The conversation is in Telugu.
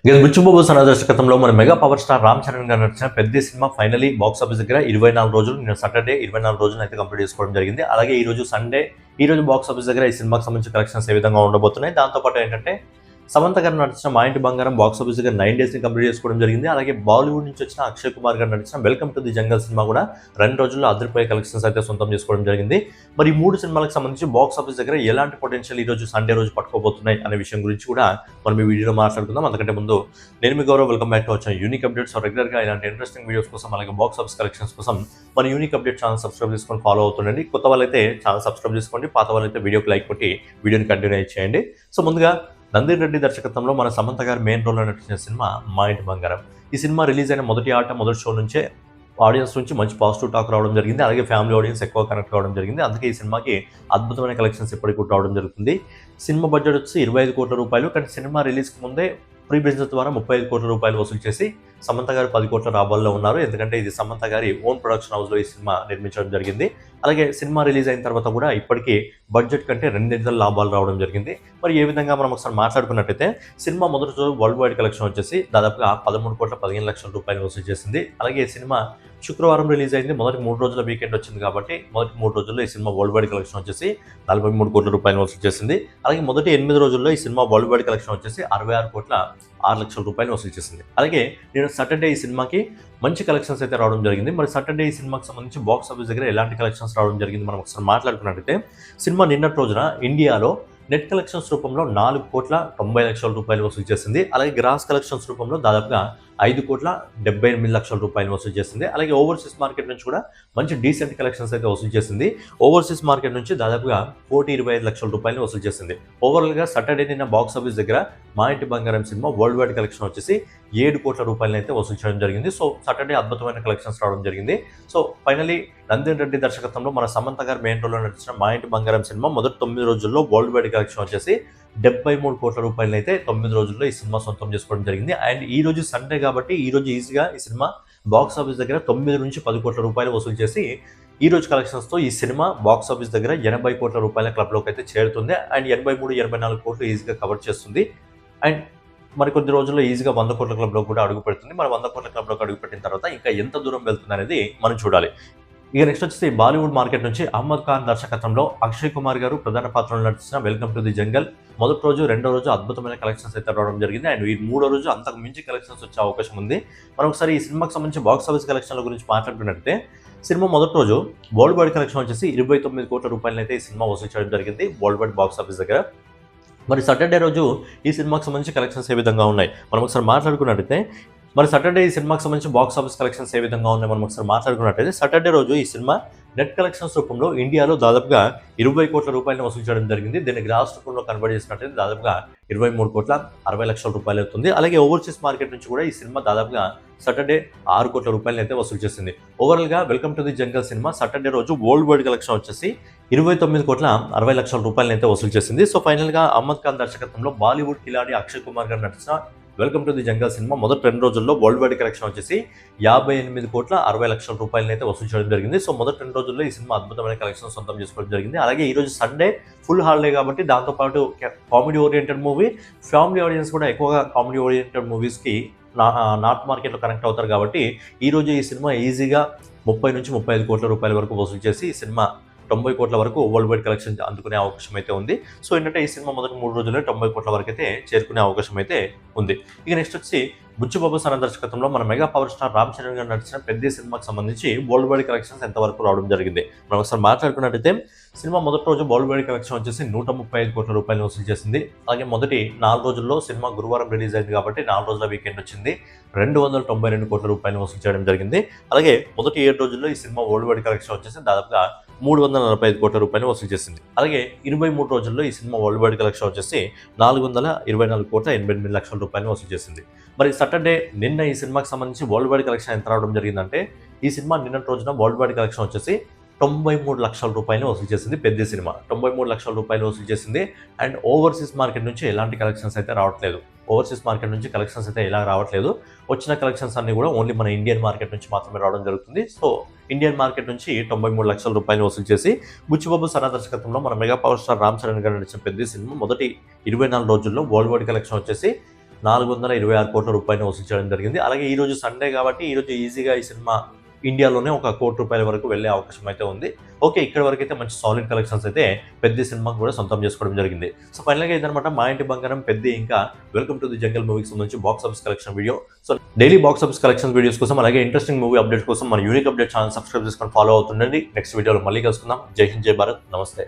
ఇక బుచ్చిబాబు సన దర్శకత్వంలో మన mega power star Ram Charan గారు నడిచిన పెద్ద సినిమా ఫైనలీ బాక్స్ ఆఫీస్ దగ్గర 24 రోజులు నేను సాటర్డే 24 రోజులు అయితే కంప్లీట్ చేసుకోవడం జరిగింది. అలాగే ఈ రోజు సండే ఈ రోజు బాక్స్ ఆఫీస్ దగ్గర ఈ సినిమాకి సంబంధించిన కలెక్షన్స్ ఏ విధంగా ఉండబోతున్నాయి, దాంతోపాటు ఏంటంటే సమంత గారు నడిచిన మా ఇంటి బంగారం బాక్స్ ఆఫీస్ దగ్గర 9 డేస్ని కంప్లీట్ చేసుకోవడం జరిగింది. అలాగే బాలీవుడ్ నుంచి వచ్చిన అక్షయ్ కుమార్ గారు నడిచిన welcome to the jungle cinema కూడా 2 రోజుల్లో అదిరిపోయే కలెక్షన్స్ అయితే సొంతం చేసుకోవడం జరిగింది. మరి ఈ 3 సినిమాలకు సంబంధించి బాక్స్ ఆఫీస్ దగ్గర ఎలాంటి పొటెన్షియల్ ఈ రోజు సండే రోజు పట్టుకోబోతున్నాయి అనే విషయం గురించి కూడా మనం ఈ వీడియోలో మాట్లాడుకుందాం. అంతకంటే ముందు నేను మీ గౌరవ్, వెల్కమ్ బ్యాక్ టు వచ్చిన యూనిక్ అప్డేట్స్. రెగ్యులర్గా ఇలాంటి ఇంట్రెస్టింగ్ వీడియోస్ కోసం అలాగే బాక్స్ ఆఫీస్ కలెక్షన్స్ కోసం మన యూనిక్ అప్డేట్ ఛానల్ సబ్స్క్రైబ్ చేసుకొని ఫాలో అవుతుండండి. కొత్త వాళ్ళైతే ఛానల్ సబ్స్క్రైబ్ చేసుకోండి, పాత వాళ్ళైతే వీడియోకి లైక్ కొట్టి వీడియోని కంటిన్యూ చేయండి. సో ముందుగా నందిన్ రెడ్డి దర్శకత్వంలో మన సమంత గారు మెయిన్ రోల్లో నటించిన సినిమా మా ఇంటి బంగారం. ఈ సినిమా రిలీజ్ అయిన మొదటి షో నుంచే ఆడియన్స్ నుంచి మంచి పాజిటివ్ టాక్ రావడం జరిగింది. అలాగే ఫ్యామిలీ ఆడియన్స్ ఎక్కువ కనెక్ట్ కావడం జరిగింది. అందుకే ఈ సినిమాకి అద్భుతమైన కలెక్షన్స్ ఇప్పటికి కూడా రావడం జరుగుతుంది. సినిమా బడ్జెట్ వచ్చి 25 కోట్ల రూపాయలు, కానీ సినిమా రిలీజ్కి ముందే ప్రీ బిజినెస్ ద్వారా 35 కోట్ల రూపాయలు వసూలు చేసి సమంత గారు 10 కోట్ల లాభాల్లో ఉన్నారు. ఎందుకంటే ఇది సమంత గారి ఓన్ ప్రొడక్షన్ హౌస్లో ఈ సినిమా నిర్మించడం జరిగింది. అలాగే సినిమా రిలీజ్ అయిన తర్వాత కూడా ఇప్పటికీ బడ్జెట్ కంటే 2 లాభాలు రావడం జరిగింది. మరి ఏ విధంగా మనం ఒకసారి మాట్లాడుకున్నట్టయితే సినిమా మొదటి రోజు వరల్డ్ వైడ్ కలెక్షన్ వచ్చేసి దాదాపుగా 13 కోట్ల 15 లక్షల రూపాయలు వసూలు చేసింది. అలాగే సినిమా శుక్రవారం రిలీజ్ అయింది. మొదటి 3 రోజుల వీకెండ్ వచ్చింది కాబట్టి మొదటి 3 రోజుల్లో ఈ సినిమా వరల్డ్ వైడ్ కలెక్షన్ వచ్చేసి 43 కోట్ల రూపాయలు వసూలు చేసింది. అలాగే మొదటి 8 రోజుల్లో ఈ సినిమా వరల్డ్ వైడ్ కలెక్షన్ వచ్చేసి 66 కోట్ల 6 లక్షల రూపాయలు వసూలు చేసింది. అలాగే నేను సాటర్డే ఈ సినిమాకి మంచి కలెక్షన్స్ అయితే రావడం జరిగింది. మరి సాటర్డే ఈ సినిమాకి సంబంధించి బాక్స్ ఆఫీస్ దగ్గర ఎలాంటి కలెక్షన్స్ రావడం జరిగింది మనం ఒకసారి మాట్లాడుకున్నట్టయితే సినిమా నిన్నటి రోజున ఇండియాలో నెట్ కలెక్షన్స్ రూపంలో 4 కోట్ల 90 లక్షల రూపాయలు వసూలు చేసింది. అలాగే గ్రాస్ కలెక్షన్స్ రూపంలో దాదాపుగా 5 కోట్ల 78 లక్షల రూపాయలు వసూలు చేసింది. అలాగే ఓవర్సీస్ మార్కెట్ నుంచి కూడా మంచి డీసెంట్ కలెక్షన్స్ అయితే వసూలు చేసింది. ఓవర్సీస్ మార్కెట్ నుంచి దాదాపుగా 1,25 లక్షల రూపాయలు వసూలు చేసింది. ఓవరాల్గా సాటర్డే నిన్న బాక్స్ ఆఫీస్ దగ్గర మా ఇంటి బంగారం సినిమా వరల్డ్ వైడ్ కలెక్షన్ వచ్చేసి 7 కోట్ల రూపాయలను అయితే వసూలు చేయడం జరిగింది. సో సాటర్డే అద్భుతమైన కలెక్షన్స్ రావడం జరిగింది. సో ఫైనలీ నందిన్ రెడ్డి దర్శకత్వంలో మన సమంత గారు మెయిన్ రోల్లో నడిచిన మా ఇంటి బంగారం సినిమా మొదటి 9 రోజుల్లో వరల్డ్ వైడ్ కలెక్షన్ వచ్చేసి 73 కోట్ల రూపాయలను అయితే 9 రోజుల్లో ఈ సినిమా సొంతం చేసుకోవడం జరిగింది. అండ్ ఈ రోజు సండే కాబట్టి ఈ రోజు ఈజీగా ఈ సినిమా బాక్స్ ఆఫీస్ దగ్గర 9 నుంచి 10 కోట్ల రూపాయలు వసూలు చేసి ఈ రోజు కలెక్షన్స్తో ఈ సినిమా బాక్స్ ఆఫీస్ దగ్గర 80 కోట్ల రూపాయల క్లబ్లోకి అయితే చేరుతుంది. అండ్ 83-84 కోట్లు ఈజీగా కవర్ చేస్తుంది. అండ్ మరికొద్ది రోజుల్లో ఈజీగా 100 కోట్ల క్లబ్లో కూడా అడుగు పెడుతుంది. మరి 100 కోట్ల క్లబ్లోకి అడుగు పెట్టిన తర్వాత ఇంకా ఎంత దూరం వెళ్తుంది అనేది మనం చూడాలి. ఇక నెక్స్ట్ వచ్చేసి బాలీవుడ్ మార్కెట్ నుంచి అహ్మద్ ఖాన్ దర్శకత్వంలో అక్షయ్ కుమార్ గారు ప్రధాన పాత్రలో నటించిన వెల్కమ్ టు ది జంగల్ మొదటి రోజు 2వ రోజు అద్భుతమైన కలెక్షన్స్ అయితే రావడం జరిగింది. అండ్ ఈ 3వ రోజు అంతకు మించి కలెక్షన్స్ వచ్చే అవకాశం ఉంది. మనం ఒకసారి ఈ సినిమాకి సంబంధించి బాక్స్ ఆఫీస్ కలెక్షన్ల గురించి మాట్లాడుకున్నట్టే సినిమా మొదటి రోజు వరల్డ్ వైడ్ కలెక్షన్ వచ్చేసి 29 కోట్ల రూపాయలు అయితే ఈ సినిమా వసూలు చేయడం జరిగింది వరల్డ్ వైడ్ బాక్స్ ఆఫీస్ దగ్గర. మరి సాటర్డే రోజు ఈ సినిమాకి సంబంధించి కలెక్షన్స్ ఏ విధంగా ఉన్నాయి మనం ఒకసారి మాట్లాడుకున్నట్టయితే మరి సాటర్డే ఈ సినిమాకి సంబంధించి బాక్స్ ఆఫీస్ కలెక్షన్స్ ఏ విధంగా ఉన్నాయి మనం ఒకసారి మాట్లాడుకున్నట్టయితే సాటర్డే రోజు ఈ సినిమా నెట్ కలెక్షన్స్ రూపంలో ఇండియాలో దాదాపుగా 20 కోట్ల రూపాయలను వసూలు చేయడం జరిగింది. దీన్ని గ్రాస్ రూపంలో కన్వర్ట్ చేసినట్టయితే దాదాపుగా 23 కోట్ల 60 లక్షల రూపాయలు అవుతుంది. అలాగే ఓవర్సీస్ మార్కెట్ నుంచి కూడా ఈ సినిమా దాదాపుగా సాటర్డే 6 కోట్ల రూపాయలను అయితే వసూలు చేసింది. ఓవరాల్గా welcome to the jungle cinema Saturday రోజు వరల్డ్ వైడ్ కలెక్షన్ వచ్చేసి 29 కోట్ల 60 లక్షల రూపాయలను అయితే వసూలు చేసింది. సో ఫైనల్గా అహ్మద్ ఖాన్ దర్శకత్వంలో బాలీవుడ్ కిలాడి అక్షయ్ కుమార్ గారు నటించిన welcome to the jungle cinema మొదటి 2 రోజుల్లో వరల్డ్ వైడ్ కలెక్షన్ వచ్చేసి 58 కోట్ల 60 లక్షల రూపాయలను అయితే వసూలు చేయడం జరిగింది. సో మొదటి 2 రోజుల్లో ఈ సినిమా అద్భుతమైన కలెక్షన్ సొంతం చేసుకోవడం జరిగింది. అలాగే ఈ రోజు సండే ఫుల్ హాలిడే కాబట్టి దాంతోపాటు comedy oriented movie, family audience కూడా ఎక్కువగా కామెడీ ఓరియంటెడ్ మూవీస్కి నార్త్ మార్కెట్లో కనెక్ట్ అవుతారు కాబట్టి ఈరోజు ఈ సినిమా ఈజీగా 30 నుంచి 35 కోట్ల రూపాయల వరకు వసూలు చేసి ఈ సినిమా 90 కోట్ల వరకు వరల్డ్ వైడ్ కలెక్షన్ అందుకునే అవకాశం అయితే ఉంది. సో ఏంటంటే ఈ సినిమా మొదటి 3 రోజుల్లో 90 కోట్ల వరకు అయితే చేరుకునే అవకాశం అయితే ఉంది. ఇక నెక్స్ట్ వచ్చి బుచ్చిబాబు సన దర్శకత్వంలో మన mega power star Ram Charan గారు నడిచిన పెద్ద సినిమాకి సంబంధించి వరల్డ్ వైడ్ కలెక్షన్స్ ఎంతవరకు రావడం జరిగింది మనం ఒకసారి మాట్లాడుకున్నట్టయితే సినిమా మొదటి రోజు వరల్డ్ వైడ్ కలెక్షన్ వచ్చేసి 135 కోట్ల రూపాయలు వసూలు చేసింది. అలాగే మొదటి 4 రోజుల్లో సినిమా గురువారం రిలీజ్ అయింది కాబట్టి 4 రోజుల వీకెండ్ వచ్చింది. 292 కోట్ల రూపాయలు వసూలు చేయడం జరిగింది. అలాగే మొదటి 7 రోజుల్లో ఈ సినిమా వరల్డ్ వైడ్ కలెక్షన్ వచ్చేసి దాదాపుగా 345 కోట్ల రూపాయలు వసూలు చేసింది. అలాగే 23 రోజుల్లో ఈ సినిమా వరల్డ్ వైడ్ కలెక్షన్ వచ్చేసి 424 కోట్ల 88 లక్షల రూపాయలు వసూలు చేసింది. మరి సాటర్డే నిన్న ఈ సినిమాకి సంబంధించి వరల్డ్ వైడ్ కలెక్షన్ ఎంత రావడం జరిగిందంటే ఈ సినిమా నిన్నటి రోజున వరల్డ్ వైడ్ కలెక్షన్ వచ్చేసి 93 లక్షల రూపాయలు వసూలు చేసింది. పెద్ద సినిమా 93 లక్షల రూపాయలు వసూలు చేసింది. అండ్ ఓవర్సీస్ మార్కెట్ నుంచి ఎలాంటి కలెక్షన్స్ అయితే రావట్లేదు. ఓవర్సీస్ మార్కెట్ నుంచి కలెక్షన్స్ అయితే ఎలా రావట్లేదు. వచ్చిన కలెక్షన్స్ అన్ని కూడా ఓన్లీ మన ఇండియన్ మార్కెట్ నుంచి మాత్రమే రావడం జరుగుతుంది. సో ఇండియన్ మార్కెట్ నుంచి 93 లక్షల రూపాయలు వసూలు చేసి బుచ్చిబాబు సన దర్శకత్వంలో మన mega power star Ram Charan గారు నడిచిన పెద్ద సినిమా మొదటి 24 రోజుల్లో వరల్డ్ వైడ్ కలెక్షన్ వచ్చేసి 426 కోట్ల రూపాయలను వసూలు చేయడం జరిగింది. అలాగే ఈ రోజు సండే కాబట్టి ఈ రోజు ఈజీగా ఈ సినిమా ఇండియాలోనే ఒక 1 కోటి రూపాయల వరకు వెళ్ళే అవకాశం అయితే ఉంది. ఓకే, ఇక్కడ వరకు అయితే మంచి సాలిడ్ కలెక్షన్స్ అయితే పెద్ద సినిమాకు కూడా సొంతం చేసుకోవడం జరిగింది. సో ఫైనల్గా ఇదనమాట మా ఇంటి బంగారం పెద్ద ఇంకా వెల్కమ్ టు ది జంగల్ మూవీకి సంబంధించి box office collection video. So daily box office collection videos కోసం అలాగే ఇంట్రెస్టింగ్ మూవీ అప్డేట్ కోసం మన యూనిక్ అప్డేట్ ఛానల్ సబ్స్క్రైబ్ చేసుకొని ఫాలో అవుతుండండి. నెక్స్ట్ వీడియోలో మళ్ళీ కలుసుకుందాం. జై హింద్, జై భారత్, నమస్తే.